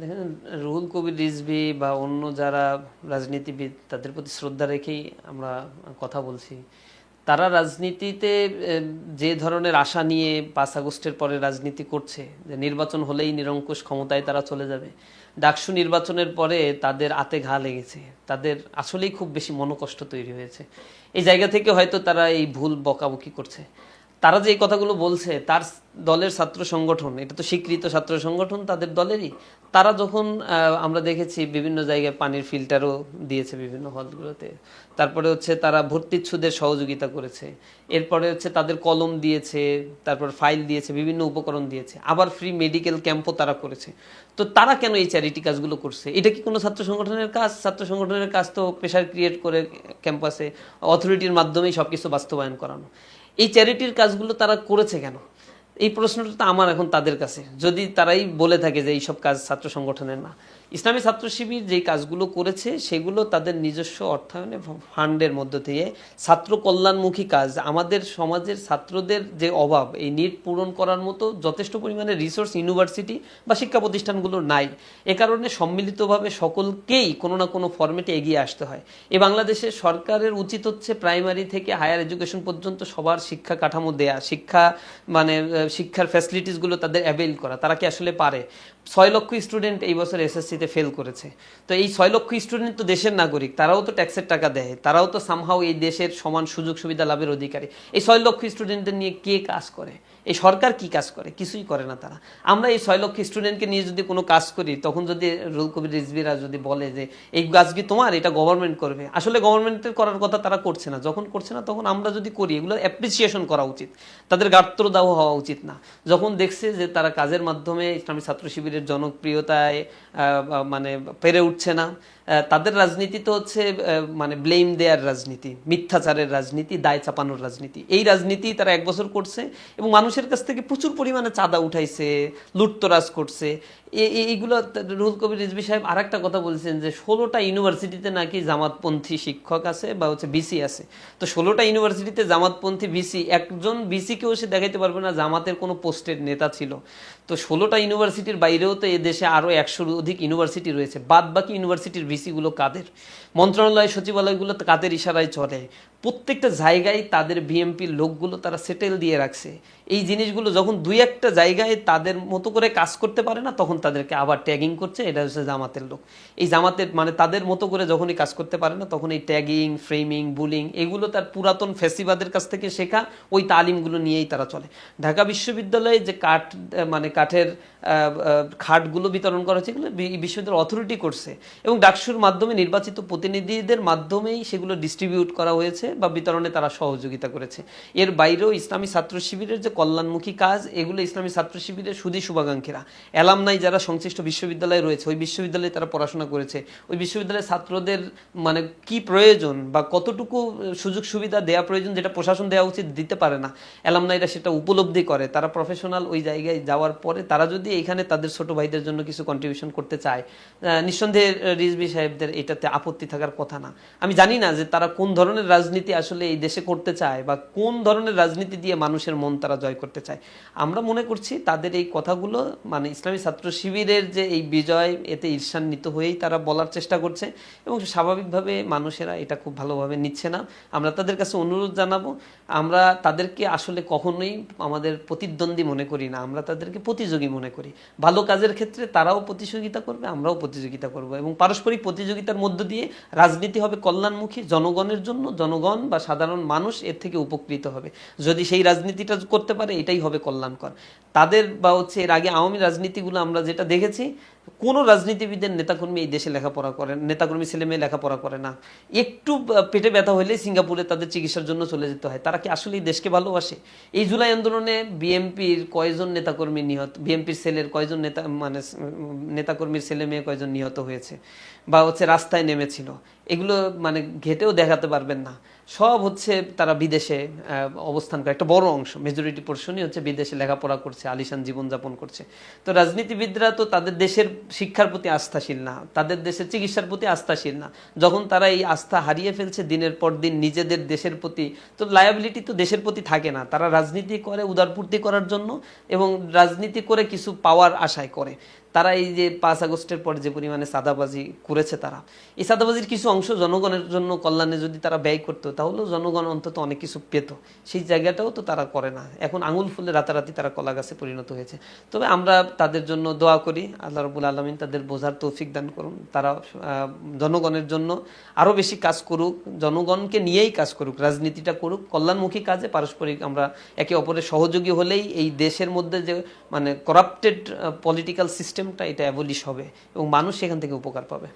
দেখেন, রুহুল কবির রিজভী বা অন্য যারা রাজনীতিবিদ তাদের প্রতি শ্রদ্ধা রেখেই আমরা কথা বলছি। তারা রাজনীতিতে যে ধরনের আশা নিয়ে 5 আগস্টের পরে রাজনীতি করছে, যে নির্বাচন হলেই নিরঙ্কুশ ক্ষমতায় তারা চলে যাবে, ডাকসু নির্বাচনের পরে তাদের আতে ঘা লেগেছে, তাদের আসলেই খুব বেশি মনোকষ্ট তৈরি হয়েছে। এই জায়গা থেকে হয়তো তারা এই ভুল বকাবকি করছে। তারা যে এই কথাগুলো বলছে, তার দলের ছাত্র সংগঠন, এটা তো স্বীকৃত ছাত্র সংগঠন তাদের দলেরই, তারা যখন আমরা দেখেছি বিভিন্ন জায়গায় পানির ফিল্টারও দিয়েছে বিভিন্ন হলগুলোতে, তারপরে হচ্ছে তারা ভর্তিচ্ছুদের সহযোগিতা করেছে, এরপরে হচ্ছে তাদের কলম দিয়েছে, তারপর ফাইল দিয়েছে, বিভিন্ন উপকরণ দিয়েছে, আবার ফ্রি মেডিকেল ক্যাম্পও তারা করেছে। তো তারা কেন এই চ্যারিটি কাজগুলো করছে? এটা কি কোনো ছাত্র সংগঠনের কাজ? ছাত্র সংগঠনের কাজ তো প্রেশার ক্রিয়েট করে ক্যাম্পাসে অথরিটির মাধ্যমেই সবকিছু বাস্তবায়ন করানো। এই চ্যারিটির কাজগুলো তারা করেছে কেন? এই প্রশ্নটা তো আমার এখন তাদের কাছে, যদি তারাই বলে থাকে যে এইসব কাজ ছাত্র সংগঠনের না। ইসলামী ছাত্র শিবির যেই কাজগুলো করেছে সেগুলো তাদের নিজস্ব অর্থায়নে ফান্ডের মধ্য দিয়ে ছাত্র কল্যাণমুখী কাজ। আমাদের সমাজের ছাত্রদের যে অভাব, এই নিড পূরণ করার মতো যথেষ্ট পরিমাণে রিসোর্স ইউনিভার্সিটি বা শিক্ষা প্রতিষ্ঠানগুলোর নাই। এ কারণে সম্মিলিতভাবে সকলকেই কোনো না কোনো ফরম্যাটে এগিয়ে আসতে হয়। এই বাংলাদেশের সরকারের উচিত হচ্ছে প্রাইমারি থেকে হায়ার এডুকেশন পর্যন্ত সবার শিক্ষা কাঠামো দেয়া, শিক্ষার ফ্যাসিলিটিসগুলো তাদের অ্যাভেইল করা। তারা কি আসলে পারে? 6 লক্ষ স্টুডেন্ট এই বছর এসএসসিতে ফেল করেছে। তো এই 6 লক্ষ স্টুডেন্ট তো দেশের নাগরিক, তারাও তো ট্যাক্সের টাকা দেয়, তারাও তো সামহাও এই দেশের সমান সুযোগ সুবিধা লাভের অধিকারী। এই 6 লক্ষ স্টুডেন্টদের নিয়ে কে কাজ করে? এই সরকার কি কাজ করে? কিছুই করে না তারা। আমরা এই 6 লক্ষ স্টুডেন্টকে নিয়ে যদি কোনো কাজ করি, তখন যদি রুহুল কবির রিজভীরা যদি বলে যে এই কাজ কি তোমার, এটা গভর্নমেন্ট করবে, আসলে গভর্নমেন্টের করার কথা তারা করছে না। যখন করছে না তখন আমরা যদি করি, এগুলো অ্যাপ্রিসিয়েশন করা উচিত, তাদের গাত্রদাহ হওয়া উচিত না। যখন দেখছে যে তারা কাজের মাধ্যমে ইসলামী ছাত্র শিবিরের জনপ্রিয়তায় মানে পেরে উঠছে না, তাদের রাজনীতি তো হচ্ছে মানে ব্লেম দেয়ার রাজনীতি, মিথ্যাচারের রাজনীতি, দায় চাপানোর রাজনীতি। এই রাজনীতি তারা 1 বছর করছে এবং মানুষের কাছ থেকে প্রচুর পরিমাণে চাঁদা উঠাইছে, লুটতরাজ করছে। এইগুলো রুহুল কবির রিজভী সাহেব আর একটা কথা বলছেন যে 16টা ইউনিভার্সিটিতে নাকি জামাতপন্থী শিক্ষক আছে বা হচ্ছে বিসি আছে। তো 16টা ইউনিভার্সিটিতে জামাতপন্থী বিসি, একজন বিসিকেও সে দেখাইতে পারবে না জামাতের কোনো পোস্টের নেতা ছিল। তো 16টা ইউনিভার্সিটির বাইরেও তো এদেশে আরও 100-র অধিক ইউনিভার্সিটি রয়েছে। বাদ বাকি ইউনিভার্সিটির ভিসিগুলো কাদের? মন্ত্রণালয় সচিবালয়গুলো কাদের ইশারায় চলে? প্রত্যেকটা জায়গায় তাদের বিএমপির লোকগুলো তারা সেটেল দিয়ে রাখছে। এই জিনিসগুলো যখন দুই একটা জায়গায় তাদের মতো করে কাজ করতে পারে না, তখন তাদেরকে আবার ট্যাগিং করছে এটা হচ্ছে জামাতের লোক। এই জামাতের মানে তাদের মতো করে যখনই কাজ করতে পারে না, তখন এই ট্যাগিং, ফ্রেমিং, বুলিং, এগুলো তার পুরাতন ফ্যাসিবাদের কাছ থেকে শেখা ওই তালিমগুলো নিয়েই তারা চলে। ঢাকা বিশ্ববিদ্যালয়ে যে কাঠের খাটগুলো বিতরণ করা হচ্ছে, এগুলো বিশ্ববিদ্যালয় অথরিটি করছে এবং ডাকসুর মাধ্যমে নির্বাচিত প্রতিনিধিদের মাধ্যমেই সেগুলো ডিস্ট্রিবিউট করা হয়েছে বা বিতরণে তারা সহযোগিতা করেছে। এর বাইরেও ইসলামী ছাত্র শিবিরের যে কল্যাণমুখী কাজ, এগুলো ইসলামী ছাত্র শিবিরের সুধী শুভাকাঙ্ক্ষীরা, অ্যালামনাই যারা সংশ্লিষ্ট বিশ্ববিদ্যালয়ে রয়েছে, ওই বিশ্ববিদ্যালয়ে তারা পড়াশোনা করেছে, ওই বিশ্ববিদ্যালয়ের ছাত্রদের মানে কি প্রয়োজন বা কতটুকু সুযোগ সুবিধা দেওয়া প্রয়োজন যেটা প্রশাসন দেওয়া উচিত দিতে পারে না, অ্যালামনাইরা সেটা উপলব্ধি করে। তারা প্রফেশনাল ওই জায়গায় যাওয়ার পরে তারা যদি এখানে তাদের ছোট ভাইদের জন্য কিছু কন্ট্রিবিউশন করতে চায়, নিঃসন্দেহে রিজভী সাহেবদের এটাতে আপত্তি থাকার কথা না। আমি জানি না যে তারা কোন ধরনের রাজনীতি আসলে এই দেশে করতে চায় বা কোন ধরনের রাজনীতি দিয়ে মানুষের মন তারা জয় করতে চায়। আমরা মনে করছি তাদের এই কথাগুলো মানে ইসলামী ছাত্র শিবিরের যে এই বিজয়, এতে ঈর্ষান্বিত হয়েই তারা বলার চেষ্টা করছে এবং স্বাভাবিকভাবে মানুষেরা এটা খুব ভালোভাবে নিচ্ছে না। আমরা তাদের কাছে অনুরোধ জানাবো, আমরা তাদেরকে আসলে কখনোই আমাদের প্রতিদ্বন্দ্বী মনে করি না, আমরা তাদেরকে প্রতিযোগী মনে করি। ভালো কাজের ক্ষেত্রে তারাও প্রতিযোগিতা করবে, আমরাও প্রতিযোগিতা করব এবং পারস্পরিক প্রতিযোগিতার মধ্য দিয়ে রাজনীতি হবে কল্যাণমুখী, জনগণের জন্য, জনগণ বা সাধারণ মানুষ এর থেকে উপকৃত হবে। যদি সেই রাজনীতিটা করতে পারে, এটাই হবে কল্যাণকর। তাদের বা হচ্ছে এর আগে আওয়ামী রাজনীতিগুলো আমরা যেটা দেখেছি, কোনো রাজনীতিবিদের নেতাকর্মী এই দেশে লেখাপড়া করেন, নেতাকর্মী ছেলে মেয়ে লেখাপড়া করে না, একটু পেটে ব্যথা হলেই সিঙ্গাপুরে তাদের চিকিৎসার জন্য চলে যেতে হয়। তারা কি আসলে দেশকে ভালোবাসে? এই জুলাই আন্দোলনে বিএমপির কয়জন নেতাকর্মী নিহত, বিএমপির সেলের কয়জন নেতাকর্মীর ছেলে মেয়ে কয়জন নিহত হয়েছে বা হচ্ছে রাস্তায় নেমেছিল, এগুলো মানে ঘেটেও দেখাতে পারবেন না। সব হচ্ছে তারা বিদেশে অবস্থান করে, একটা বড় অংশ, মেজরিটি পোর্শনই হচ্ছে বিদেশে লেখাপড়া করছে, আলিশান জীবনযাপন করছে। তো রাজনীতিবিদরা তো তাদের দেশের শিক্ষার প্রতি আস্থাশীল না, তাদের দেশের চিকিৎসার প্রতি আস্থাশীল না। যখন তারা এই আস্থা হারিয়ে ফেলছে দিনের পর দিন নিজেদের দেশের প্রতি, তো লায়াবিলিটি তো দেশের প্রতি থাকে না। তারা রাজনীতি করে উদারপূর্তি করার জন্য এবং রাজনীতি করে কিছু পাওয়ার আশায় করে। তারা এই যে 5 আগস্টের পর যে পরিমাণে চাঁদাবাজি করেছে, তারা এই চাঁদাবাজির কিছু অংশ জনগণের জন্য কল্যাণে যদি তারা ব্যয় করতো, তাহলেও জনগণ অন্তত অনেক কিছু পেত। সেই জায়গাটাও তো তারা করে না। এখন আঙুল ফুলে রাতারাতি তারা কলা গাছে পরিণত হয়েছে। তবে আমরা তাদের জন্য দোয়া করি, আল্লাহ রাব্বুল আলামিন তাদের বোঝার তৌফিক দান করুন। তারা জনগণের জন্য আরো বেশি কাজ করুক, জনগণকে নিয়েই কাজ করুক, রাজনীতিটা করুক, কল্যাণমুখী কাজে পারস্পরিক আমরা একে অপরের সহযোগী হলেই এই দেশের মধ্যে যে মানে করাপ্টেড পলিটিক্যাল সিস্টেমটা, এটা অ্যাবলিশ হবে এবং মানুষ সেখান থেকে উপকার পাবে।